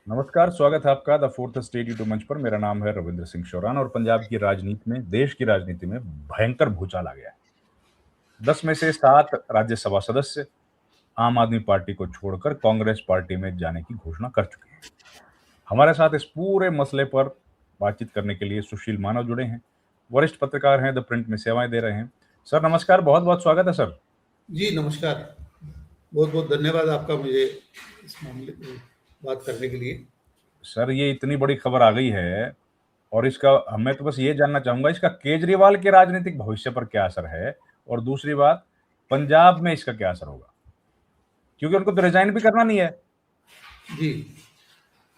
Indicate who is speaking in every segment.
Speaker 1: नमस्कार, स्वागत है आपका द फोर्थ स्टेट यूट्यूब मंच पर। मेरा नाम है रविंद्र सिंह शौरान और पंजाब की राजनीति में, देश की राजनीति में भयंकर भूचाल आ गया है। 10 में से 7 राज्यसभा सदस्य आम आदमी पार्टी को छोड़कर कांग्रेस पार्टी में जाने की घोषणा कर चुके हैं। हमारे साथ इस पूरे मसले पर बातचीत करने के लिए सुशील मानव जुड़े हैं। वरिष्ठ पत्रकार हैं, द प्रिंट में सेवाएं दे रहे हैं। सर नमस्कार, बहुत-बहुत स्वागत है सर।
Speaker 2: जी नमस्कार, बहुत बहुत धन्यवाद आपका मुझे इस मामले में बात करने के लिए।
Speaker 1: सर ये इतनी बड़ी खबर आ गई है और इसका मैं तो बस ये जानना चाहूंगा, इसका केजरीवाल के राजनीतिक भविष्य पर क्या असर है, और दूसरी बात, पंजाब में इसका क्या असर होगा, क्योंकि उनको तो रिजाइन भी करना नहीं है।
Speaker 2: जी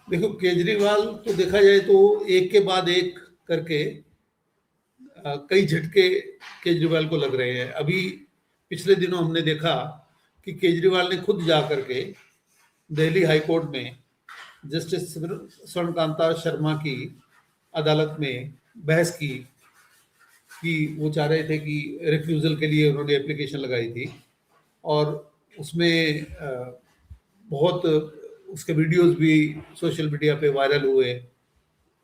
Speaker 2: देखो, केजरीवाल को देखा जाए तो एक के बाद एक करके कई झटके केजरीवाल को लग रहे हैं। अभी पिछले दिनों हमने देखा कि केजरीवाल ने खुद जा करके दिल्ली हाई कोर्ट में जस्टिस स्वर्णकांता शर्मा की अदालत में बहस की कि वो चाह रहे थे कि रिफ्यूज़ल के लिए उन्होंने एप्लीकेशन लगाई थी और उसमें बहुत उसके वीडियोस भी सोशल मीडिया पे वायरल हुए,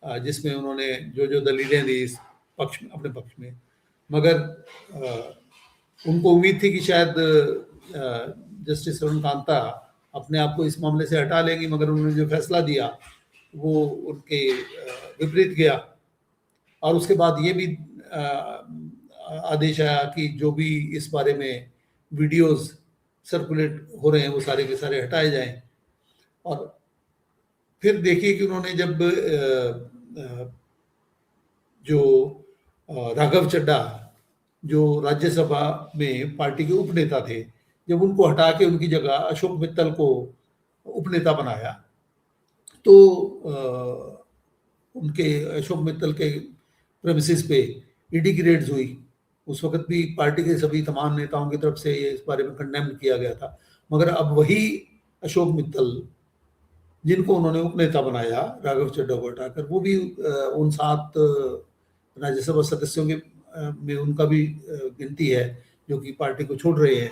Speaker 2: जिसमें उन्होंने जो जो दलीलें दी इस पक्ष में, अपने पक्ष में। मगर उनको उम्मीद थी कि शायद जस्टिस स्वर्णकांता अपने आप को इस मामले से हटा लेंगी, मगर उन्होंने जो फैसला दिया वो उनके विपरीत गया। और उसके बाद ये भी आदेश आया कि जो भी इस बारे में वीडियोस सर्कुलेट हो रहे हैं वो सारे के सारे हटाए जाएं। और फिर देखिए कि उन्होंने जब जो राघव चड्ढा जो राज्यसभा में पार्टी के उपनेता थे, जब उनको हटा के उनकी जगह अशोक मित्तल को उपनेता बनाया तो उनके अशोक मित्तल के प्रेमिसेस पे ईडी की रेड्स हुई। उस वक्त भी पार्टी के सभी तमाम नेताओं की तरफ से ये इस बारे में कंडेम किया गया था। मगर अब वही अशोक मित्तल जिनको उन्होंने उपनेता बनाया राघव चड्ढा को हटाकर, वो भी उन 7 राज्यसभा सदस्यों के में उनका भी गिनती है जो कि पार्टी को छोड़ रहे हैं।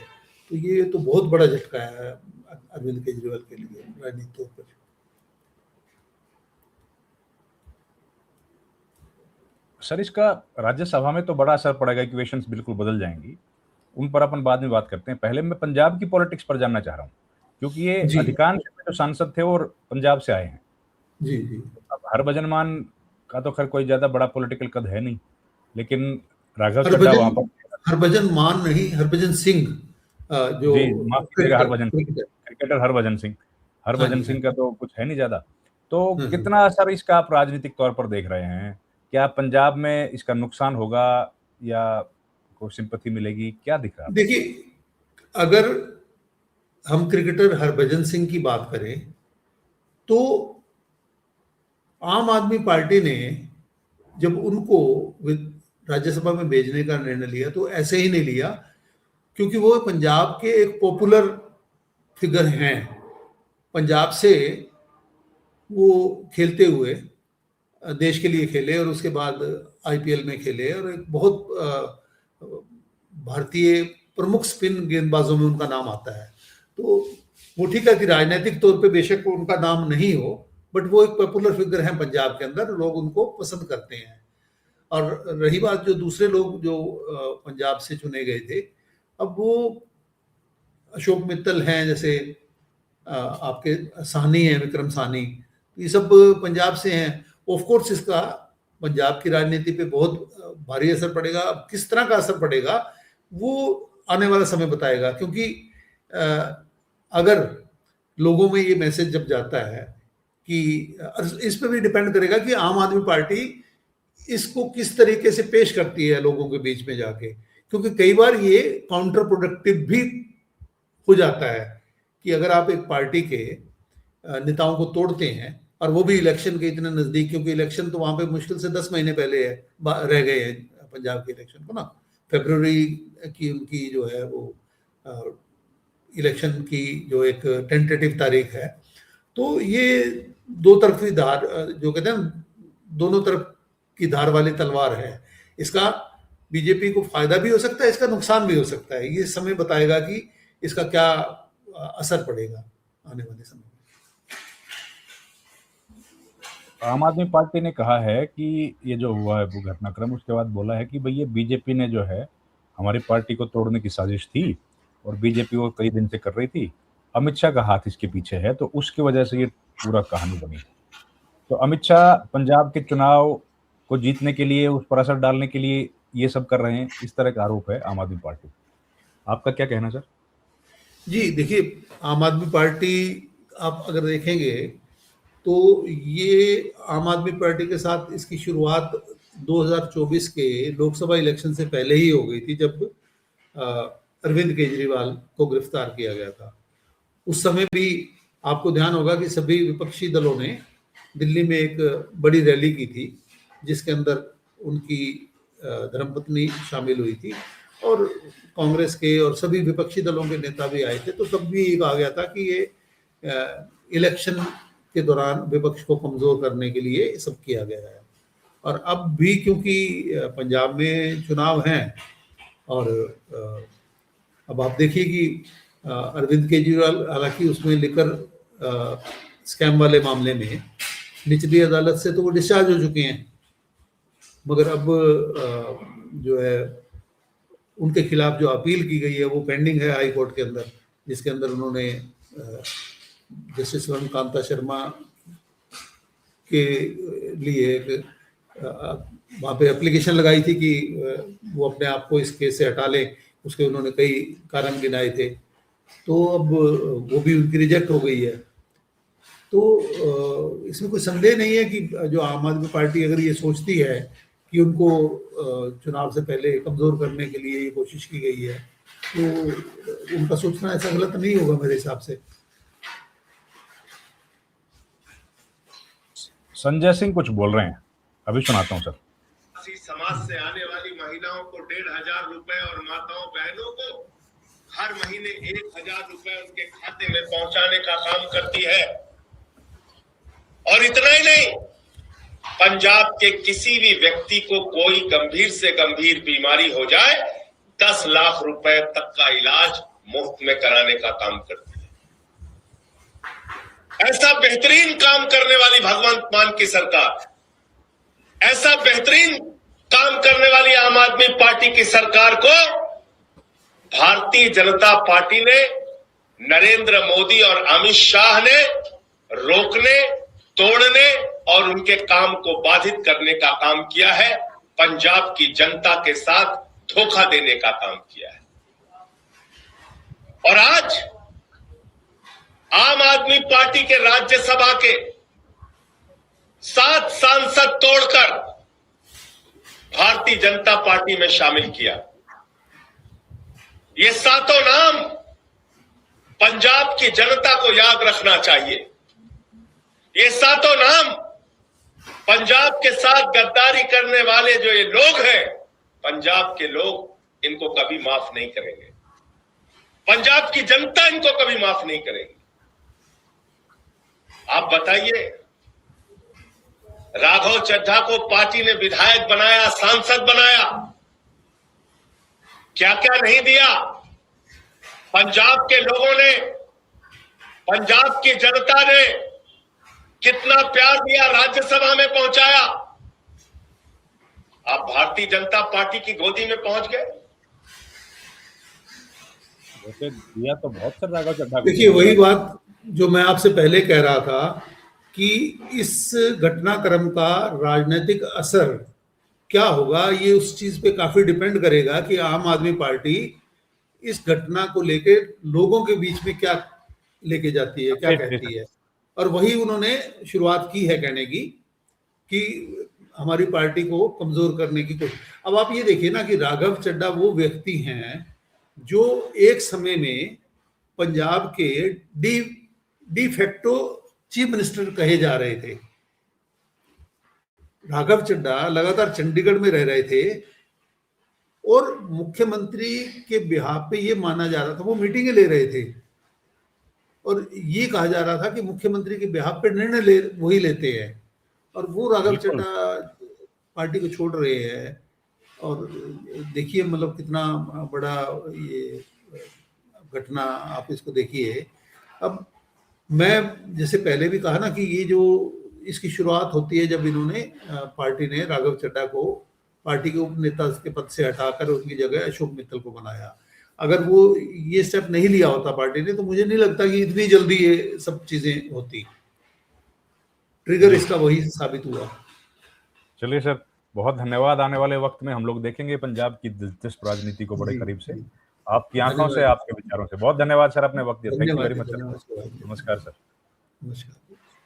Speaker 2: तो ये तो बहुत बड़ा झटका है अरविंद केजरीवाल के लिए राजनीतिक तौर पर।
Speaker 1: सर इसका राज्यसभा में तो बड़ा असर पड़ेगा, इक्वेशंस बिल्कुल बदल जाएंगी, उन पर अपन बाद में बात करते हैं। पहले मैं पंजाब की पॉलिटिक्स पर जानना चाह रहा हूँ, क्योंकि ये अधिकांश जो सांसद थे वो पंजाब से आए हैं।
Speaker 2: जी जी।
Speaker 1: अब हरभजन मान का तो खैर कोई ज्यादा बड़ा पॉलिटिकल कद है नहीं, लेकिन राघव चड्ढा वहां पर,
Speaker 2: हरभजन मान नहीं, हरभजन सिंह, जो
Speaker 1: जी माफ कीजिएगा, हरभजन सिंह, क्रिकेटर हरभजन सिंह का तो कुछ है नहीं ज्यादा। तो कितना असर इसका आप राजनीतिक तौर पर देख रहे हैं? क्या पंजाब में इसका नुकसान होगा या को सिंपैथी मिलेगी, क्या दिख रहा है?
Speaker 2: देखिए, अगर हम क्रिकेटर हरभजन सिंह की बात करें तो आम आदमी पार्टी ने जब उनको राज्यसभा में भेजने का निर्णय लिया तो ऐसे ही नहीं लिया, क्योंकि वो पंजाब के एक पॉपुलर फिगर हैं। पंजाब से वो खेलते हुए देश के लिए खेले और उसके बाद आईपीएल में खेले और एक बहुत भारतीय प्रमुख स्पिन गेंदबाजों में उनका नाम आता है। तो वो ठीक है कि राजनीतिक तौर पे बेशक उनका नाम नहीं हो, बट वो एक पॉपुलर फिगर है पंजाब के अंदर, लोग उनको पसंद करते हैं। और रही बात जो दूसरे लोग जो पंजाब से चुने गए थे, अब वो अशोक मित्तल हैं, जैसे आपके साहनी हैं, विक्रम साहनी, ये सब पंजाब से हैं। ऑफ कोर्स इसका पंजाब की राजनीति पे बहुत भारी असर पड़ेगा। अब किस तरह का असर पड़ेगा वो आने वाला समय बताएगा, क्योंकि अगर लोगों में ये मैसेज जब जाता है कि इस पे भी डिपेंड करेगा कि आम आदमी पार्टी इसको किस तरीके से पेश करती है लोगों के बीच में जाके, क्योंकि कई बार ये काउंटर प्रोडक्टिव भी हो जाता है कि अगर आप एक पार्टी के नेताओं को तोड़ते हैं और वो भी इलेक्शन के इतने नजदीक, क्योंकि इलेक्शन तो वहां पे मुश्किल से 10 महीने पहले है, रह गए हैं पंजाब के इलेक्शन को ना। फरवरी की उनकी जो है वो इलेक्शन की जो एक टेंटेटिव तारीख है। तो ये दो तरफी धार, जो कहते हैं दोनों तरफ की धार वाली तलवार है। इसका बीजेपी को फायदा भी हो सकता है, इसका नुकसान भी हो सकता है। ये समय बताएगा कि इसका क्या असर पड़ेगा आने वाले समय में।
Speaker 1: आम आदमी पार्टी ने कहा है कि ये जो हुआ है वो घटनाक्रम, उसके बाद बोला है कि भई ये बीजेपी ने जो है हमारी पार्टी को तोड़ने की साजिश थी और बीजेपी वो कई दिन से कर रही थी। अमित शाह का हाथ इसके पीछे है, तो उसकी वजह से ये पूरा कहानी बनी। तो अमित शाह पंजाब के चुनाव को जीतने के लिए, उस पर असर डालने के लिए ये सब कर रहे हैं, इस तरह का आरोप है आम आदमी पार्टी। आपका क्या कहना है सर?
Speaker 2: जी देखिए, आम आदमी पार्टी आप अगर देखेंगे तो ये आम आदमी पार्टी के साथ इसकी शुरुआत 2024 के लोकसभा इलेक्शन से पहले ही हो गई थी, जब अरविंद केजरीवाल को गिरफ्तार किया गया था। उस समय भी आपको ध्यान होगा कि सभी विपक्षी दलों ने दिल्ली में एक बड़ी रैली की थी, जिसके अंदर उनकी धर्मपत्नी शामिल हुई थी और कांग्रेस के और सभी विपक्षी दलों के नेता भी आए थे। तो तब भी ये कहा गया था कि ये इलेक्शन के दौरान विपक्ष को कमजोर करने के लिए सब किया गया है। और अब भी क्योंकि पंजाब में चुनाव हैं और अब आप देखिए कि अरविंद केजरीवाल हालांकि उसमें लिकर स्कैम वाले मामले में निचली अदालत से तो वो डिस्चार्ज हो चुके हैं, मगर अब जो है उनके खिलाफ जो अपील की गई है वो पेंडिंग है हाई कोर्ट के अंदर, जिसके अंदर उन्होंने जस्टिस वरुण कांता शर्मा के लिए वहाँ पे एप्लीकेशन लगाई थी कि वो अपने आप को इस केस से हटा लें। उसके उन्होंने कई कारण गिनाए थे, तो अब वो भी उनकी रिजेक्ट हो गई है। तो इसमें कोई संदेह नहीं है कि जो आम आदमी पार्टी अगर ये सोचती है कि उनको चुनाव से पहले कमज़ोर करने के लिए ये कोशिश की गई है, तो उनका सोचना ऐसा गलत नहीं होगा मेरे हिसाब से।
Speaker 1: संजय सिंह कुछ बोल रहे हैं, अभी सुनाता हूं सर।
Speaker 3: समाज से आने वाली महिलाओं को 1,500 रुपए और माताओं बहनों को हर महीने 1,000 रुपए उनके खाते में पहुंचाने का काम करती है। और इतना ही नहीं, पंजाब के किसी भी व्यक्ति को कोई गंभीर से गंभीर बीमारी हो जाए 10 लाख रुपए तक का इलाज मुफ्त में कराने का काम करती है। ऐसा बेहतरीन काम करने वाली भगवंत मान की सरकार, ऐसा बेहतरीन काम करने वाली आम आदमी पार्टी की सरकार को भारतीय जनता पार्टी ने, नरेंद्र मोदी और अमित शाह ने रोकने, तोड़ने और उनके काम को बाधित करने का काम किया है। पंजाब की जनता के साथ धोखा देने का काम किया है। और आज आम आदमी पार्टी के राज्यसभा के 7 सांसद तोड़कर भारतीय जनता पार्टी में शामिल किया। ये 7 नाम पंजाब की जनता को याद रखना चाहिए। ये 7 नाम पंजाब के साथ गद्दारी करने वाले जो ये लोग हैं, पंजाब के लोग इनको कभी माफ नहीं करेंगे। पंजाब की जनता इनको कभी माफ नहीं करेगी। आप बताइए, राघव चड्ढा को पार्टी ने विधायक बनाया, सांसद बनाया, क्या क्या नहीं दिया। पंजाब के लोगों ने, पंजाब की जनता ने कितना प्यार दिया, राज्यसभा में पहुंचाया। आप भारतीय जनता पार्टी की गोदी में पहुंच गए।
Speaker 1: वैसे दिया तो बहुत सर राघव चड्ढा को।
Speaker 2: देखिए, वही बात जो मैं आपसे पहले कह रहा था कि इस घटनाक्रम का राजनीतिक असर क्या होगा, ये उस चीज पे काफी डिपेंड करेगा कि आम आदमी पार्टी इस घटना को लेके लोगों के बीच में क्या लेके जाती है, क्या कहती है। और वही उन्होंने शुरुआत की है कहने की कि हमारी पार्टी को कमजोर करने की कोशिश। अब आप ये देखिए ना कि राघव चड्ढा वो व्यक्ति हैं जो एक समय में पंजाब के डी फैक्टो चीफ मिनिस्टर कहे जा रहे थे। राघव चड्ढा लगातार चंडीगढ़ में रह रहे थे और मुख्यमंत्री के बिहाफ पे ये माना जा रहा था, वो मीटिंगें ले रहे थे और ये कहा जा रहा था कि मुख्यमंत्री के बिहाफ पे निर्णय वही लेते हैं। और वो राघव चड्ढा पार्टी को छोड़ रहे हैं। और देखिए मतलब कितना बड़ा ये घटना, आप इसको देखिए। अब मैं जैसे पहले भी कहा ना कि ये जो इसकी शुरुआत होती है जब इन्होंने पार्टी ने राघव चड्ढा को पार्टी के उप नेता के पद से हटाकर उनकी जगह अशोक मित्तल को बनाया। अगर वो ये स्टेप नहीं लिया होता पार्टी ने तो मुझे नहीं लगता कि इतनी जल्दी ये सब चीजें होती। ट्रिगर इसका वही साबित हुआ।
Speaker 1: चलिए सर, बहुत धन्यवाद। आने वाले वक्त में हम लोग देखेंगे पंजाब की दिलचस्प राजनीति को बड़े करीब से, आपकी आंखों से, आपके विचारों से। बहुत धन्यवाद सर, अपने वक्त दिया। Thank you very much sir. नमस्कार सर।
Speaker 2: नमस्कार।